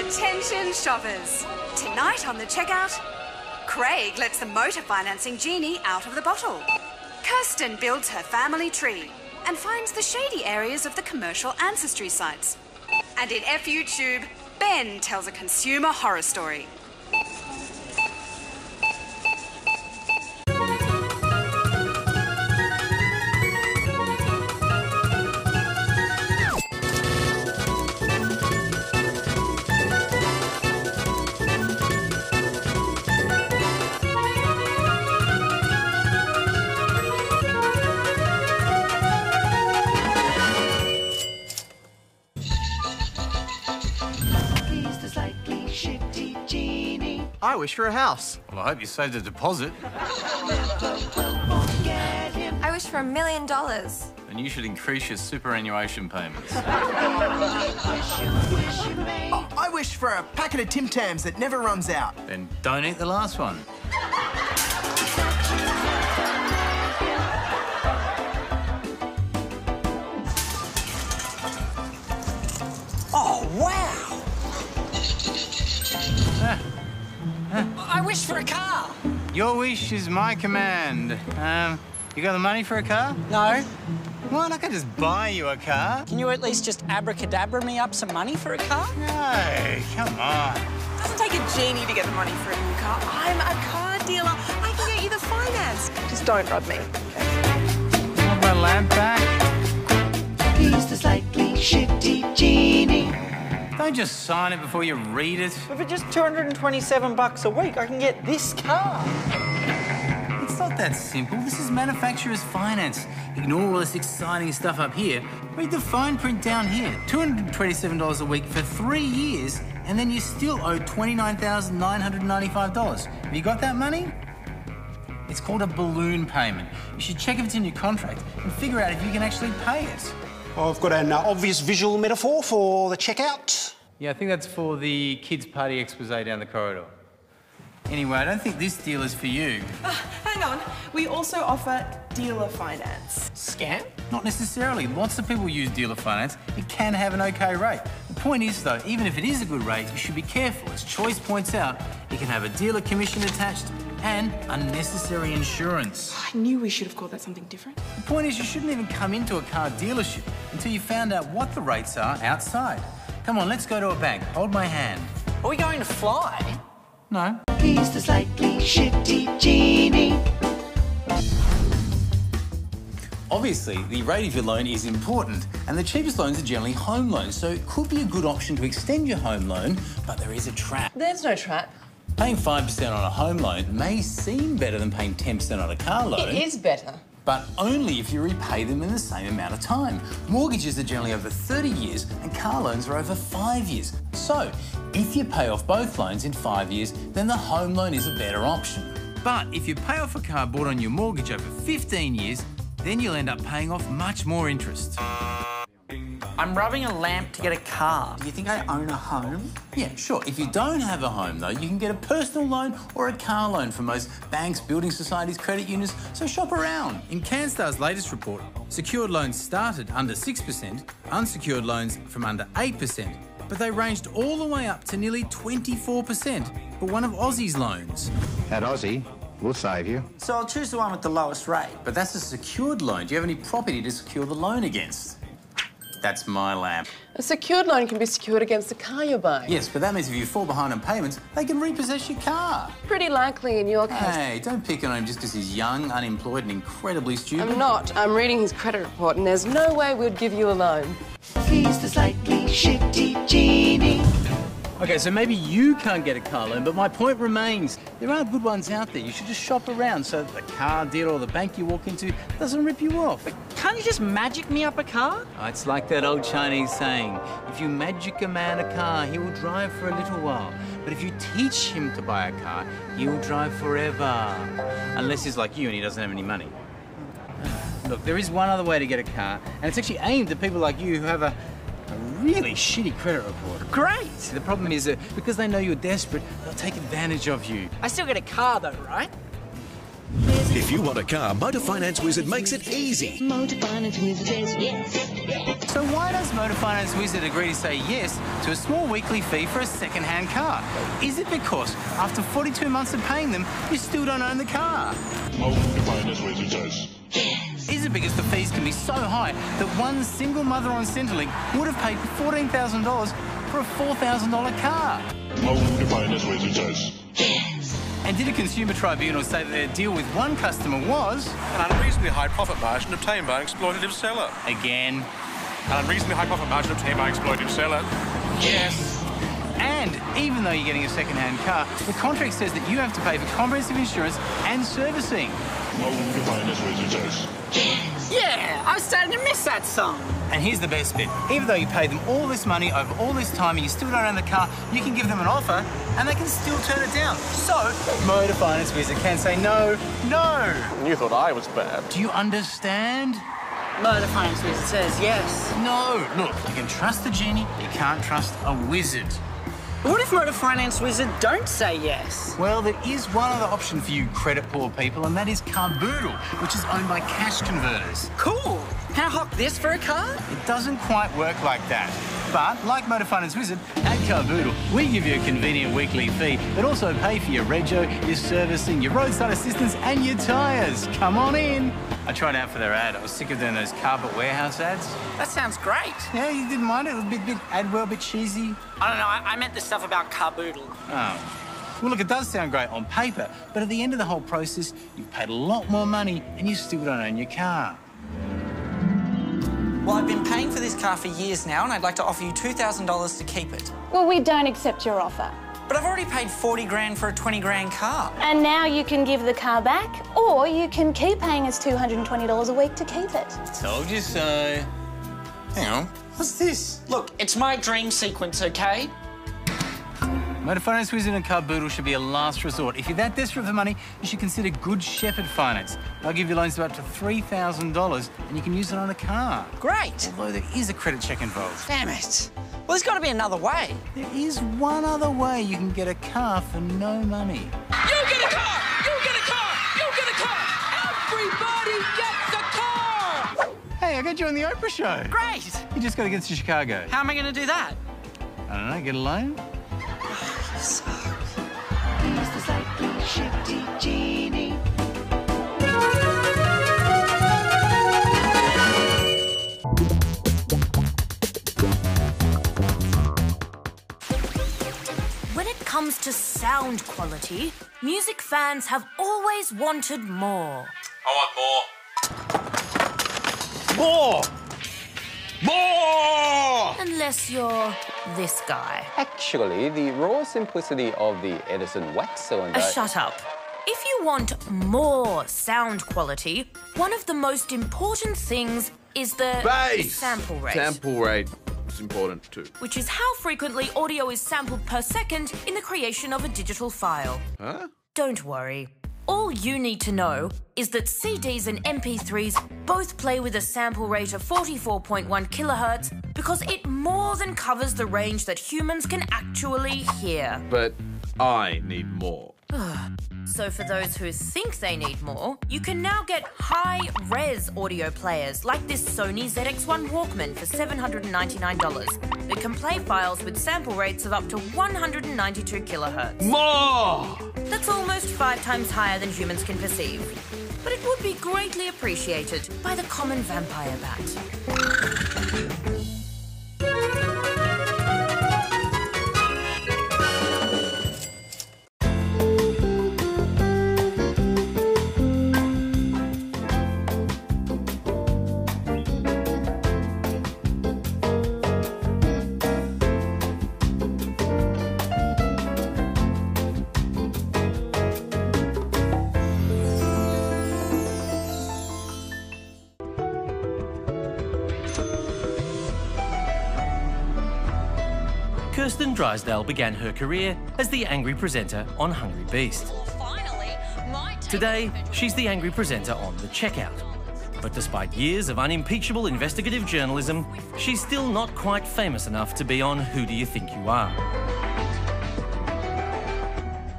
Attention shoppers. Tonight on the checkout, Craig lets the motor financing genie out of the bottle. Kirsten builds her family tree and finds the shady areas of the commercial ancestry sites. And in FUTube, Ben tells a consumer horror story. I wish for a house. Well, I hope you saved a deposit. I wish for $1 million. And you should increase your superannuation payments. I wish for a packet of Tim Tams that never runs out. Then don't eat the last one. Oh, wow! I wish for a car. Your wish is my command. You got the money for a car? No. Well, I could just buy you a car. Can you at least just abracadabra me up some money for a car? No, come on. It doesn't take a genie to get the money for a new car. I'm a car dealer. I can get you the finance. Just don't rob me. Want my lamp back? He's the slightly shifty genie. Don't just sign it before you read it. But for just $227 a week, I can get this car. It's not that simple. This is manufacturer's finance. Ignore all this exciting stuff up here. Read the fine print down here. $227 a week for 3 years, and then you still owe $29,995. Have you got that money? It's called a balloon payment. You should check if it's in your contract and figure out if you can actually pay it. I've got an obvious visual metaphor for the checkout. Yeah, I think that's for the kids' party expose down the corridor. Anyway, I don't think this deal is for you. Hang on. We also offer dealer finance. Scam? Not necessarily. Lots of people use dealer finance. It can have an okay rate. The point is, though, even if it is a good rate, you should be careful. As Choice points out, it can have a dealer commission attached and unnecessary insurance. I knew we should have called that something different. The point is, you shouldn't even come into a car dealership until you found out what the rates are outside. Come on, let's go to a bank. Hold my hand. Are we going to fly? No. He's the slightly shifty genie. Obviously, the rate of your loan is important, and the cheapest loans are generally home loans, so it could be a good option to extend your home loan, but there is a trap. There's no trap. Paying 5% on a home loan may seem better than paying 10% on a car loan. It is better. But only if you repay them in the same amount of time. Mortgages are generally over 30 years and car loans are over 5 years. So, if you pay off both loans in 5 years, then the home loan is a better option. But if you pay off a car bought on your mortgage over 15 years, then you'll end up paying off much more interest. I'm rubbing a lamp to get a car. Do you think I own a home? Yeah, sure. If you don't have a home, though, you can get a personal loan or a car loan from most banks, building societies, credit unions, so shop around. In CanStar's latest report, secured loans started under 6%, unsecured loans from under 8%, but they ranged all the way up to nearly 24% for one of Aussie's loans. At Aussie, we'll save you. So I'll choose the one with the lowest rate. But that's a secured loan. Do you have any property to secure the loan against? That's my lamp. A secured loan can be secured against the car you're buying. Yes, but that means if you fall behind on payments, they can repossess your car. Pretty likely in your case. Hey, don't pick on him just because he's young, unemployed and incredibly stupid. I'm not. I'm reading his credit report and there's no way we'd give you a loan. He's the slightly shifty genie. OK, so maybe you can't get a car loan, but my point remains. There are good ones out there. You should just shop around so that the car dealer or the bank you walk into doesn't rip you off. But can't you just magic me up a car? Oh, it's like that old Chinese saying, if you magic a man a car, he will drive for a little while. But if you teach him to buy a car, he will drive forever. Unless he's like you and he doesn't have any money. Look, there is one other way to get a car, and it's actually aimed at people like you who have a really shitty credit report. Great! The problem is that because they know you're desperate, they'll take advantage of you. I still get a car though, right? He's If you want a car, Motor Finance Wizard makes it easy. Motor Finance Wizard says yes. So why does Motor Finance Wizard agree to say yes to a small weekly fee for a second-hand car? Is it because after 42 months of paying them, you still don't own the car? Motor Finance Wizard says yes. Is it because the fees can be so high that one single mother on Centrelink would have paid $14,000 for a $4,000 car? Motor Finance Wizard says yes. And did a consumer tribunal say that their deal with one customer was an unreasonably high profit margin obtained by an exploitative seller? Again. An unreasonably high profit margin obtained by an exploitative seller? Yes. And even though you're getting a second-hand car, the contract says that you have to pay for comprehensive insurance and servicing. Motor Finance Wizard says yes. Yeah, I was starting to miss that song. And here's the best bit. Even though you paid them all this money over all this time and you still don't own the car, you can give them an offer and they can still turn it down. So, Motor Finance Wizard can say no, no. You thought I was bad. Do you understand? Motor Finance Wizard says yes. No. Look, you can trust the genie, you can't trust a wizard. What if Motor Finance Wizard don't say yes? Well, there is one other option for you credit-poor people, and that is Carboodle, which is owned by Cash Converters. Cool. Can I hawk this for a car? It doesn't quite work like that. But, like Motor Finance Wizard, at Carboodle, we give you a convenient weekly fee, but also pay for your rego, your servicing, your roadside assistance, and your tyres. Come on in. I tried out for their ad. I was sick of doing those carpet warehouse ads. That sounds great. Yeah, you didn't mind it? It was a bit Adwell, a bit cheesy. I don't know. I meant the stuff about Carboodle. Oh. Well, look, it does sound great on paper, but at the end of the whole process, you've paid a lot more money and you still don't own your car. Well, I've been paying for this car for years now, and I'd like to offer you $2,000 to keep it. Well, we don't accept your offer. But I've already paid 40 grand for a 20 grand car. And now you can give the car back, or you can keep paying us $220 a week to keep it. Told you so. Hang on, what's this? Look, it's my dream sequence, OK? Motor Finance Wizard and Carboodle should be a last resort. If you're that desperate for money, you should consider Good Shepherd Finance. They'll give you loans of up to $3,000 and you can use it on a car. Great. Although there is a credit check involved. Damn it. Well, there's got to be another way. There is one other way you can get a car for no money. You get a car! You get a car! You get a car! Everybody gets a car! Hey, I got you on the Oprah show. Great. You just got to get to Chicago. How am I going to do that? I don't know, get a loan? He's the slightly shifty genie. When it comes to sound quality, music fans have always wanted more. I want more. More! More! Unless you're this guy. Actually, the raw simplicity of the Edison wax cylinder... Shut up. If you want more sound quality, one of the most important things is the bass sample rate. Sample rate is important too. Which is how frequently audio is sampled per second in the creation of a digital file. Huh? Don't worry. All you need to know is that CDs and MP3s both play with a sample rate of 44.1 kilohertz because it more than covers the range that humans can actually hear. But I need more. So for those who think they need more, you can now get high-res audio players like this Sony ZX-1 Walkman for $799 that can play files with sample rates of up to 192 kilohertz. More! That's almost 5 times higher than humans can perceive. But it would be greatly appreciated by the common vampire bat. Kirsten Drysdale began her career as the angry presenter on Hungry Beast. Today, she's the angry presenter on The Checkout. But despite years of unimpeachable investigative journalism, she's still not quite famous enough to be on Who Do You Think You Are?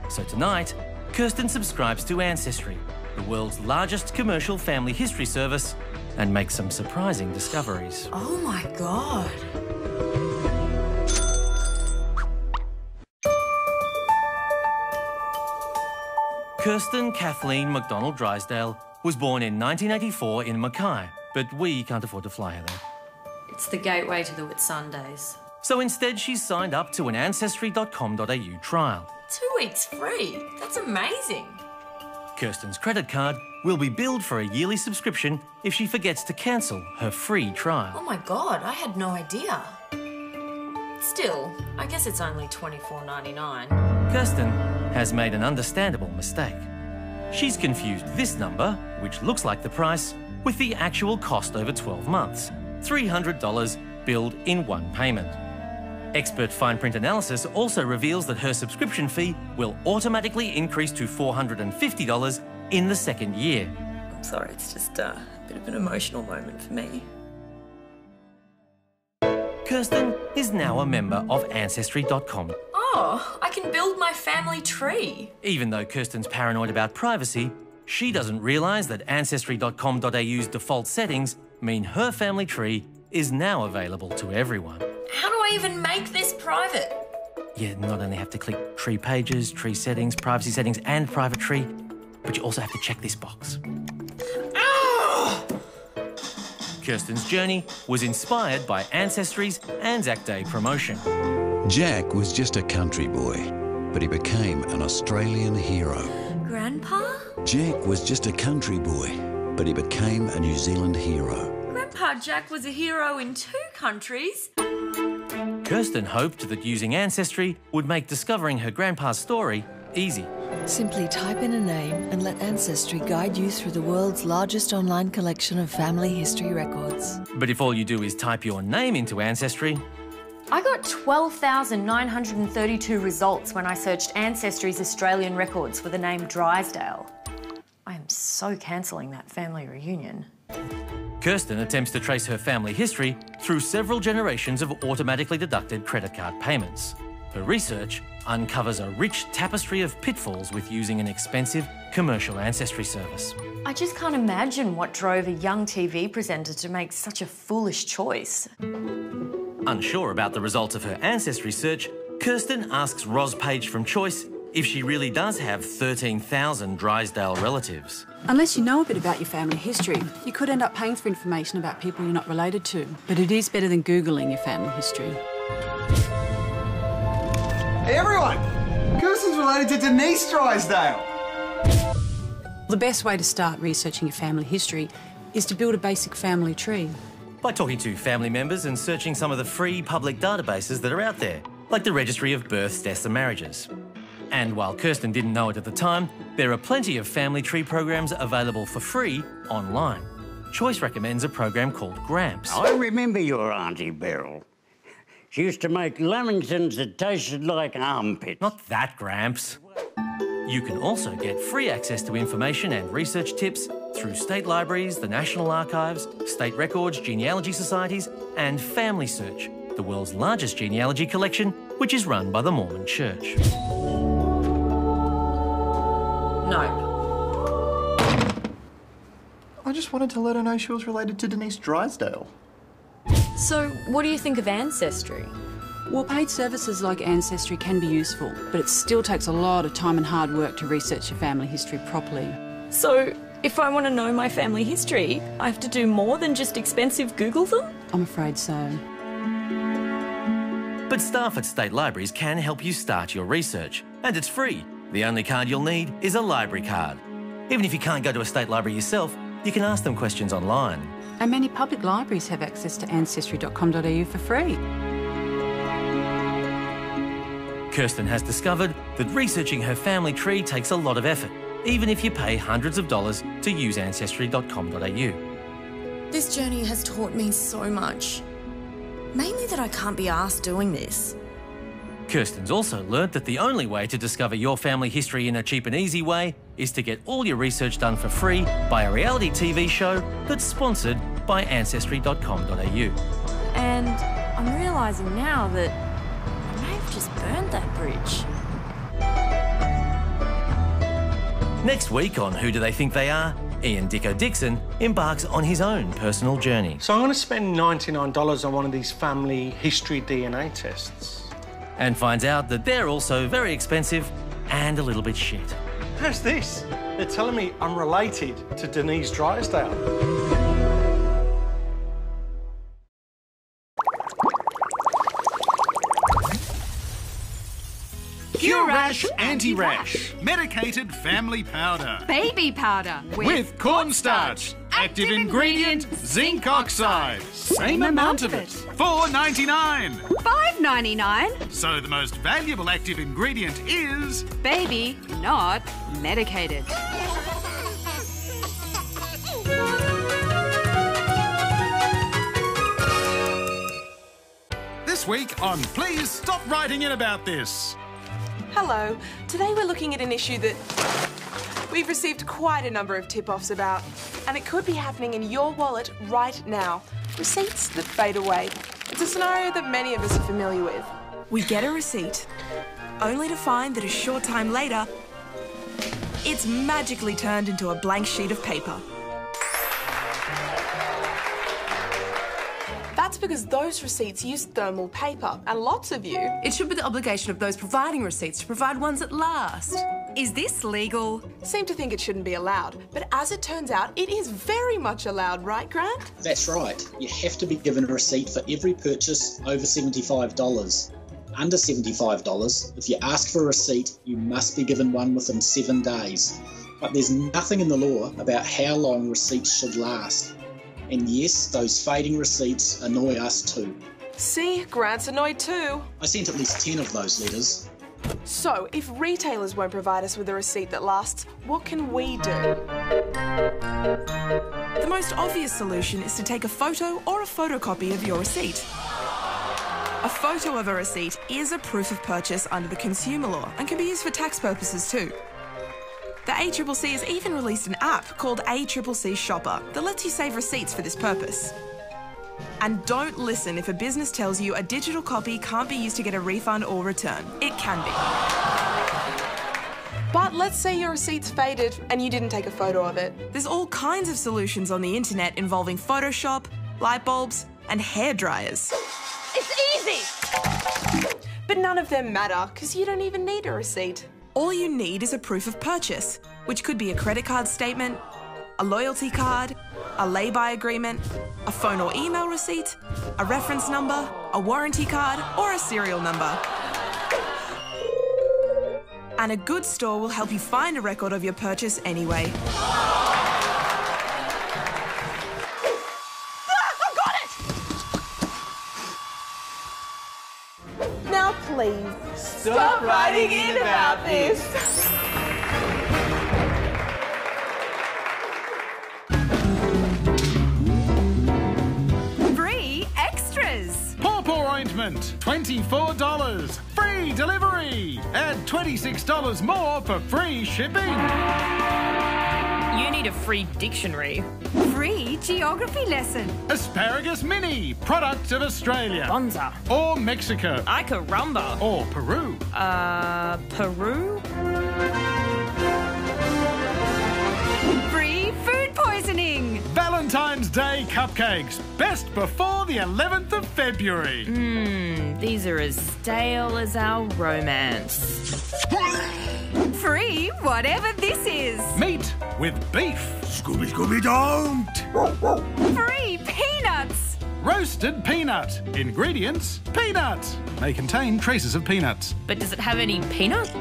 So tonight, Kirsten subscribes to Ancestry, the the world's largest commercial family history service and make some surprising discoveries. Oh my God. Kirsten Kathleen McDonald Drysdale was born in 1984 in Mackay, but we can't afford to fly her there. It's the gateway to the Whitsundays. So instead, she's signed up to an Ancestry.com.au trial. 2 weeks free? That's amazing. Kirsten's credit card will be billed for a yearly subscription if she forgets to cancel her free trial. Oh my God, I had no idea. Still, I guess it's only $24.99. Kirsten has made an understandable mistake. She's confused this number, which looks like the price, with the actual cost over 12 months, $300 billed in one payment. Expert fine print analysis also reveals that her subscription fee will automatically increase to $450 in the second year. I'm sorry, it's just a bit of an emotional moment for me. Kirsten is now a member of Ancestry.com. Oh, I can build my family tree. Even though Kirsten's paranoid about privacy, she doesn't realise that Ancestry.com.au's default settings mean her family tree is now available to everyone. How do I even make this private? You not only have to click tree pages, tree settings, privacy settings and private tree, but you also have to check this box. Oh! Kirsten's journey was inspired by Ancestry's Anzac Day promotion. Jack was just a country boy, but he became an Australian hero. Grandpa? Jack was just a country boy, but he became a New Zealand hero. Grandpa Jack was a hero in 2 countries. Kirsten hoped that using Ancestry would make discovering her grandpa's story easy. Simply type in a name and let Ancestry guide you through the world's largest online collection of family history records. But if all you do is type your name into Ancestry... I got 12,932 results when I searched Ancestry's Australian records for the name Drysdale. I am so cancelling that family reunion. Kirsten attempts to trace her family history through several generations of automatically deducted credit card payments. Her research uncovers a rich tapestry of pitfalls with using an expensive commercial ancestry service. I just can't imagine what drove a young TV presenter to make such a foolish choice. Unsure about the results of her ancestry search, Kirsten asks Roz Page from Choice if she really does have 13,000 Drysdale relatives. Unless you know a bit about your family history, you could end up paying for information about people you're not related to. But it is better than Googling your family history. Hey everyone! Kirsten's related to Denise Drysdale. The best way to start researching your family history is to build a basic family tree. By talking to family members and searching some of the free public databases that are out there, like the Registry of Births, Deaths and Marriages. And while Kirsten didn't know it at the time, there are plenty of family tree programs available for free online. Choice recommends a program called Gramps. I remember your Auntie Beryl. She used to make lamingtons that tasted like armpits. Not that, Gramps. You can also get free access to information and research tips through state libraries, the National Archives, state records, genealogy societies, and Family Search, the world's largest genealogy collection, which is run by the Mormon Church. No. I just wanted to let her know she was related to Denise Drysdale. So, what do you think of Ancestry? Well, paid services like Ancestry can be useful, but it still takes a lot of time and hard work to research your family history properly. So, if I want to know my family history, I have to do more than just expensive Google them? I'm afraid so. But staff at state libraries can help you start your research, and it's free. The only card you'll need is a library card. Even if you can't go to a state library yourself, you can ask them questions online. And many public libraries have access to Ancestry.com.au for free. Kirsten has discovered that researching her family tree takes a lot of effort, even if you pay hundreds of dollars to use Ancestry.com.au. This journey has taught me so much. Mainly that I can't be arsed doing this. Kirsten's also learnt that the only way to discover your family history in a cheap and easy way is to get all your research done for free by a reality TV show that's sponsored by Ancestry.com.au. And I'm realising now that I may have just burned that bridge. Next week on Who Do They Think They Are, Ian Dicko Dixon embarks on his own personal journey. So I'm going to spend $99 on one of these family history DNA tests. And finds out that they're also very expensive and a little bit shit. How's this? They're telling me I'm related to Denise Drysdale. Cure Rash Anti-Rash. Medicated family powder. Baby powder. With cornstarch. Active ingredient, zinc oxide. Same amount of it. $4.99. $5.99. So the most valuable active ingredient is... Baby, not medicated. This week on Please Stop Writing In About This. Hello. Today we're looking at an issue that we've received quite a number of tip-offs about, and it could be happening in your wallet right now. Receipts that fade away. It's a scenario that many of us are familiar with. We get a receipt, only to find that a short time later, it's magically turned into a blank sheet of paper. That's because those receipts use thermal paper, and lots of you... It should be the obligation of those providing receipts to provide ones that last. Is this legal? Seem to think it shouldn't be allowed, but as it turns out, it is very much allowed, right, Grant? That's right. You have to be given a receipt for every purchase over $75. Under $75, if you ask for a receipt, you must be given one within 7 days. But there's nothing in the law about how long receipts should last. And yes, those fading receipts annoy us too. See, Grant's annoyed too. I sent at least 10 of those letters. So, if retailers won't provide us with a receipt that lasts, what can we do? The most obvious solution is to take a photo or a photocopy of your receipt. A photo of a receipt is a proof of purchase under the consumer law and can be used for tax purposes too. The ACCC has even released an app called ACCC Shopper that lets you save receipts for this purpose. And don't listen if a business tells you a digital copy can't be used to get a refund or return. It can be. But let's say your receipt's faded and you didn't take a photo of it. There's all kinds of solutions on the internet involving Photoshop, light bulbs, and hair dryers. It's easy! But none of them matter because you don't even need a receipt. All you need is a proof of purchase, which could be a credit card statement, a loyalty card, a lay-by agreement, a phone or email receipt, a reference number, a warranty card, or a serial number. And a good store will help you find a record of your purchase anyway. Now please, stop writing in about this. Free extras. Pawpaw ointment, $24. Free delivery. Add $26 more for free shipping. You need a free dictionary. Free geography lesson. Asparagus mini, product of Australia. Bonza. Or Mexico. Icarumba. Or Peru. Peru? Free food poisoning. Valentine's Day cupcakes, best before the 11th of February. These are as stale as our romance. Free whatever this is. Meat with beef. Scooby, Scooby, don't. Free peanuts. Roasted peanut. Ingredients, peanut. May contain traces of peanuts. But does it have any peanut?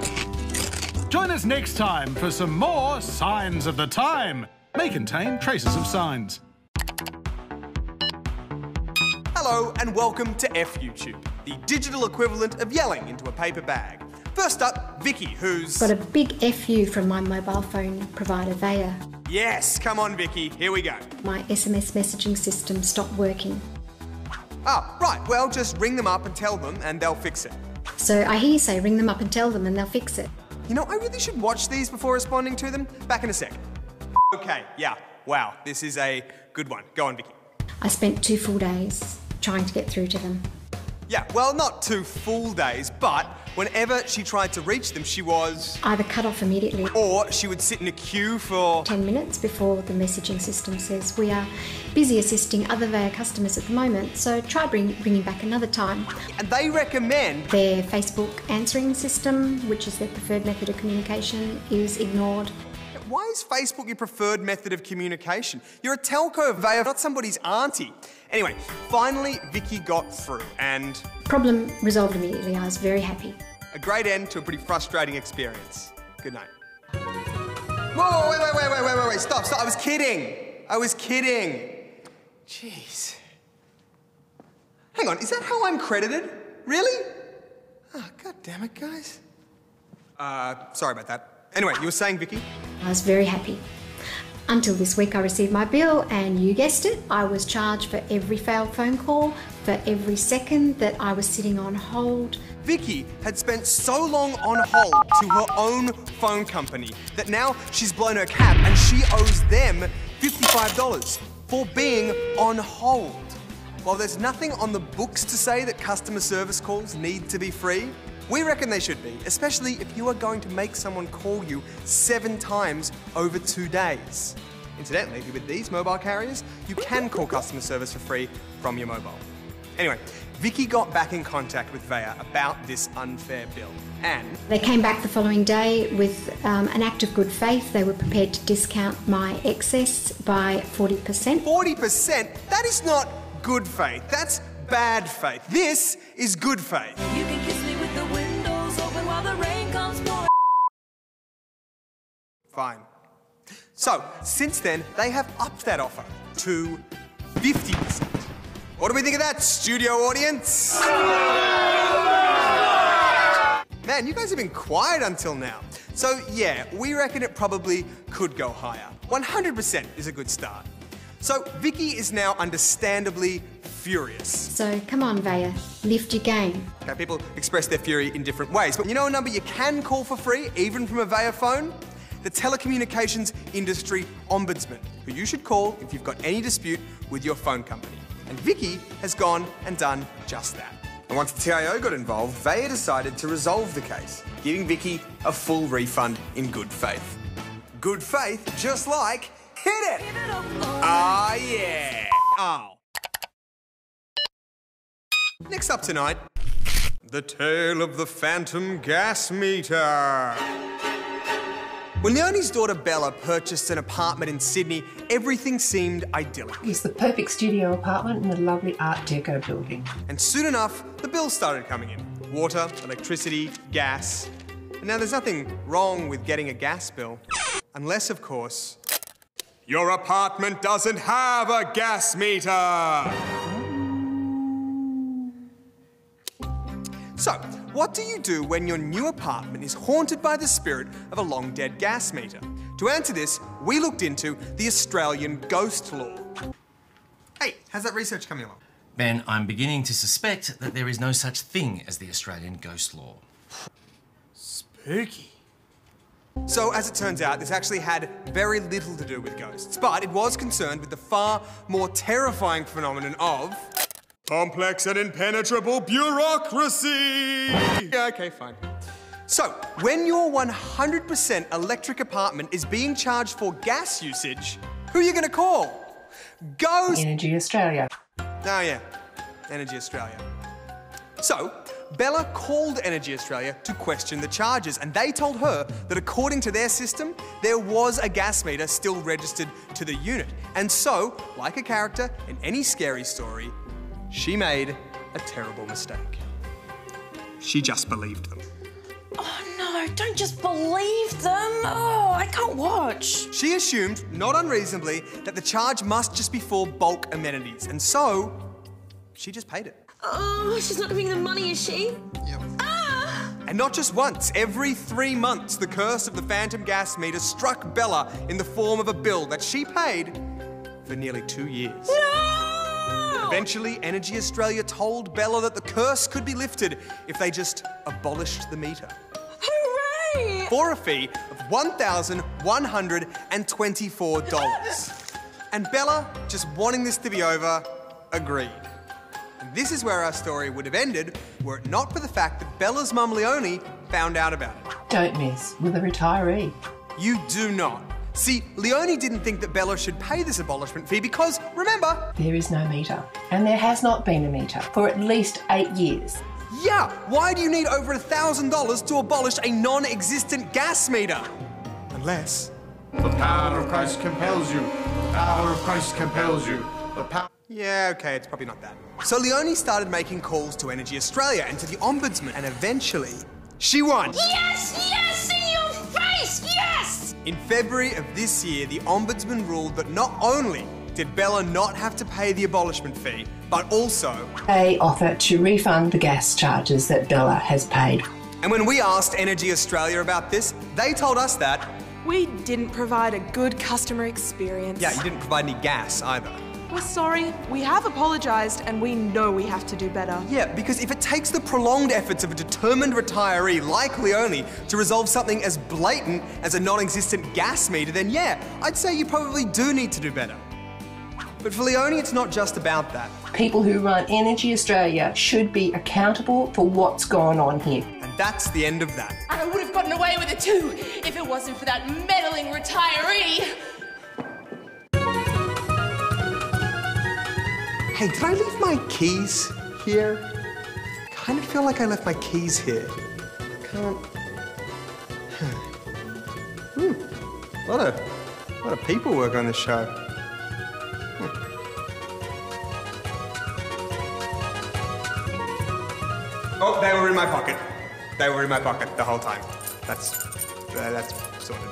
Join us next time for some more Signs of the Time. May contain traces of signs. Hello and welcome to F-YouTube, the digital equivalent of yelling into a paper bag. First up, Vicky, who's... Got a big FU from my mobile phone provider, Vaya. Yes, come on, Vicky, here we go. My SMS messaging system stopped working. Ah, right, well, just ring them up and tell them and they'll fix it. So I hear you say ring them up and tell them and they'll fix it. You know, I really should watch these before responding to them. Back in a sec. Okay, yeah, wow, this is a good one. Go on, Vicky. I spent 2 full days trying to get through to them. Yeah, well, not 2 full days, but Whenever she tried to reach them, she was either cut off immediately or she would sit in a queue for 10 minutes before the messaging system says we are busy assisting other Veya customers at the moment, so try bringing back another time. And they recommend their Facebook answering system, which is their preferred method of communication, is ignored. Why is Facebook your preferred method of communication? You're a telco, Veya, not somebody's auntie. Anyway, finally Vicky got through and... Problem resolved immediately. I was very happy. A great end to a pretty frustrating experience. Good night. Whoa, wait, stop. I was kidding. Jeez. Hang on, is that how I'm credited? Really? Oh, God damn it, guys. Sorry about that. Anyway, you were saying, Vicky? I was very happy. Until this week I received my bill and you guessed it, I was charged for every failed phone call, for every second that I was sitting on hold. Vicky had spent so long on hold to her own phone company that now she's blown her cap and she owes them $55 for being on hold. While there's nothing on the books to say that customer service calls need to be free, we reckon they should be, especially if you are going to make someone call you 7 times over 2 days. Incidentally, with these mobile carriers, you can call customer service for free from your mobile. Anyway, Vicky got back in contact with Veya about this unfair bill and... They came back the following day with an act of good faith. They were prepared to discount my excess by 40%. 40%? That is not good faith. That's bad faith. This is good faith. You can kiss me with the windows open while the rain comes pouring. Fine. So, since then, they have upped that offer to 50%. What do we think of that, studio audience? Man, you guys have been quiet until now. So, yeah, we reckon it probably could go higher. 100% is a good start. So, Vicky is now understandably furious. So, come on, Veya, lift your game. Okay, people express their fury in different ways, but you know a number you can call for free, even from a Veya phone? The Telecommunications Industry Ombudsman, who you should call if you've got any dispute with your phone company. And Vicky has gone and done just that. And once the TIO got involved, Veya decided to resolve the case, giving Vicky a full refund in good faith. Good faith, just like hit it! Ah, yeah! Oh. Next up tonight, the tale of the phantom gas meter. When Leonie's daughter Bella purchased an apartment in Sydney, everything seemed idyllic. It's the perfect studio apartment in a lovely Art Deco building. And soon enough, the bills started coming in. Water, electricity, gas. And now there's nothing wrong with getting a gas bill. Unless, of course, your apartment doesn't have a gas meter! So, what do you do when your new apartment is haunted by the spirit of a long-dead gas meter? To answer this, we looked into the Australian ghost law. Hey, how's that research coming along? Ben, I'm beginning to suspect that there is no such thing as the Australian ghost law. Spooky. So, as it turns out, this actually had very little to do with ghosts, but it was concerned with the far more terrifying phenomenon of... complex and impenetrable bureaucracy! Yeah, okay, fine. So, when your 100% electric apartment is being charged for gas usage, who are you going to call? Ghost... Energy Australia. Oh, yeah. Energy Australia. So, Bella called Energy Australia to question the charges, and they told her that according to their system, there was a gas meter still registered to the unit. And so, like a character in any scary story, she made a terrible mistake. She just believed them. Oh no, don't just believe them. Oh, I can't watch. She assumed, not unreasonably, that the charge must just be for bulk amenities, and so she just paid it. Oh, she's not giving them money, is she? Yep. Ah! And not just once, every 3 months, the curse of the phantom gas meter struck Bella in the form of a bill that she paid for nearly 2 years. No! Eventually, Energy Australia told Bella that the curse could be lifted if they just abolished the meter. Hooray! For a fee of $1,124. And Bella, just wanting this to be over, agreed. And this is where our story would have ended were it not for the fact that Bella's mum Leonie found out about it. Don't mess with a retiree. You do not. See, Leonie didn't think that Bella should pay this abolishment fee because, remember... There is no meter. And there has not been a meter for at least 8 years. Yeah, why do you need over $1,000 to abolish a non-existent gas meter? Unless... The power of Christ compels you. The power of Christ compels you. The power... Yeah, okay, it's probably not that. So Leonie started making calls to Energy Australia and to the Ombudsman, and eventually, she won. Yes, yes, in your face, yes! In February of this year, the Ombudsman ruled that not only did Bella not have to pay the abolishment fee, but also... They offer to refund the gas charges that Bella has paid. And when we asked Energy Australia about this, they told us that... We didn't provide a good customer experience. Yeah, you didn't provide any gas either. We're sorry. We have apologised and we know we have to do better. Yeah, because if it takes the prolonged efforts of a determined retiree like Leonie to resolve something as blatant as a non-existent gas meter, then yeah, I'd say you probably do need to do better. But for Leonie, it's not just about that. People who run Energy Australia should be accountable for what's gone on here. And that's the end of that. I would have gotten away with it too if it wasn't for that meddling retiree. Hey, did I leave my keys here? Kind of feel like I left my keys here. Can't... A lot of people work on this show. Oh, they were in my pocket. They were in my pocket the whole time. That's sorted.